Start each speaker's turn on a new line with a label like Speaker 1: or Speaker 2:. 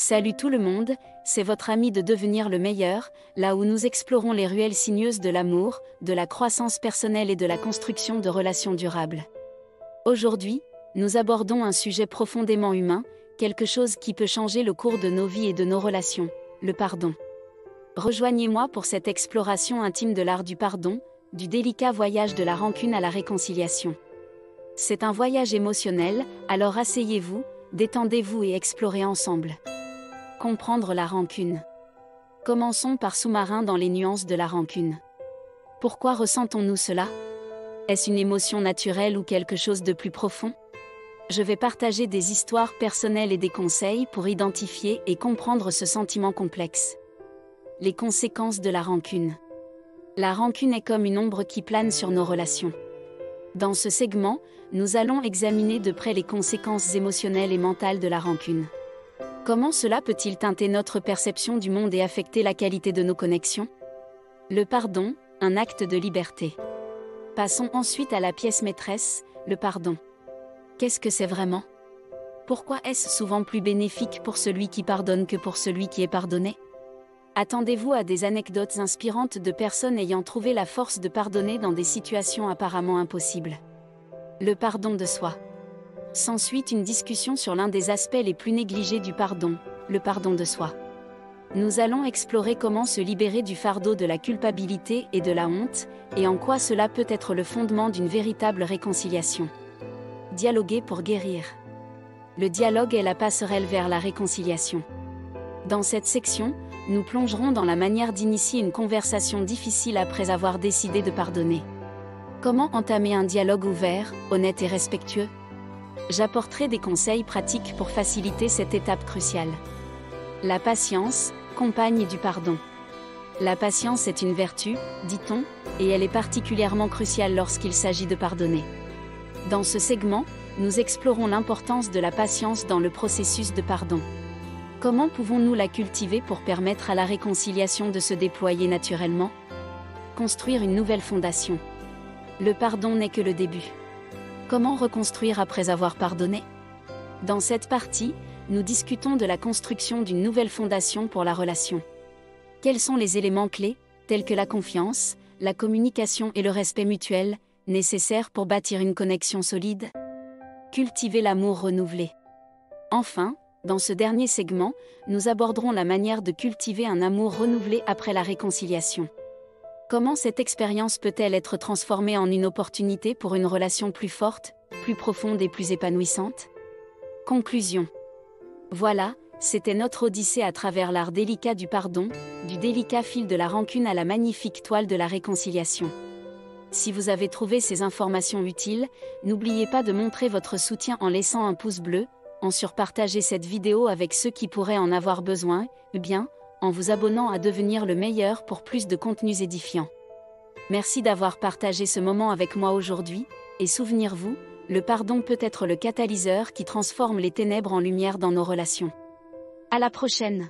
Speaker 1: Salut tout le monde, c'est votre ami de devenir le meilleur, là où nous explorons les ruelles sinueuses de l'amour, de la croissance personnelle et de la construction de relations durables. Aujourd'hui, nous abordons un sujet profondément humain, quelque chose qui peut changer le cours de nos vies et de nos relations, le pardon. Rejoignez-moi pour cette exploration intime de l'art du pardon, du délicat voyage de la rancune à la réconciliation. C'est un voyage émotionnel, alors asseyez-vous, détendez-vous et explorez ensemble. Comprendre la rancune. Commençons par sous-marin dans les nuances de la rancune. Pourquoi ressentons-nous cela? Est-ce une émotion naturelle ou quelque chose de plus profond? Je vais partager des histoires personnelles et des conseils pour identifier et comprendre ce sentiment complexe. Les conséquences de la rancune. La rancune est comme une ombre qui plane sur nos relations. Dans ce segment, nous allons examiner de près les conséquences émotionnelles et mentales de la rancune. Comment cela peut-il teinter notre perception du monde et affecter la qualité de nos connexions? Le pardon, un acte de liberté. Passons ensuite à la pièce maîtresse, le pardon. Qu'est-ce que c'est vraiment? Pourquoi est-ce souvent plus bénéfique pour celui qui pardonne que pour celui qui est pardonné? Attendez-vous à des anecdotes inspirantes de personnes ayant trouvé la force de pardonner dans des situations apparemment impossibles. Le pardon de soi. S'ensuit une discussion sur l'un des aspects les plus négligés du pardon, le pardon de soi. Nous allons explorer comment se libérer du fardeau de la culpabilité et de la honte, et en quoi cela peut être le fondement d'une véritable réconciliation. Dialoguer pour guérir. Le dialogue est la passerelle vers la réconciliation. Dans cette section, nous plongerons dans la manière d'initier une conversation difficile après avoir décidé de pardonner. Comment entamer un dialogue ouvert, honnête et respectueux? J'apporterai des conseils pratiques pour faciliter cette étape cruciale. La patience, compagne du pardon. La patience est une vertu, dit-on, et elle est particulièrement cruciale lorsqu'il s'agit de pardonner. Dans ce segment, nous explorons l'importance de la patience dans le processus de pardon. Comment pouvons-nous la cultiver pour permettre à la réconciliation de se déployer naturellement? Construire une nouvelle fondation. Le pardon n'est que le début. Comment reconstruire après avoir pardonné? Dans cette partie, nous discutons de la construction d'une nouvelle fondation pour la relation. Quels sont les éléments clés, tels que la confiance, la communication et le respect mutuel, nécessaires pour bâtir une connexion solide? Cultiver l'amour renouvelé. Enfin, dans ce dernier segment, nous aborderons la manière de cultiver un amour renouvelé après la réconciliation. Comment cette expérience peut-elle être transformée en une opportunité pour une relation plus forte, plus profonde et plus épanouissante? Conclusion. Voilà, c'était notre odyssée à travers l'art délicat du pardon, du délicat fil de la rancune à la magnifique toile de la réconciliation. Si vous avez trouvé ces informations utiles, n'oubliez pas de montrer votre soutien en laissant un pouce bleu, en surpartager cette vidéo avec ceux qui pourraient en avoir besoin, ou bien, en vous abonnant à devenir le meilleur pour plus de contenus édifiants. Merci d'avoir partagé ce moment avec moi aujourd'hui, et souvenez-vous, le pardon peut être le catalyseur qui transforme les ténèbres en lumière dans nos relations. À la prochaine!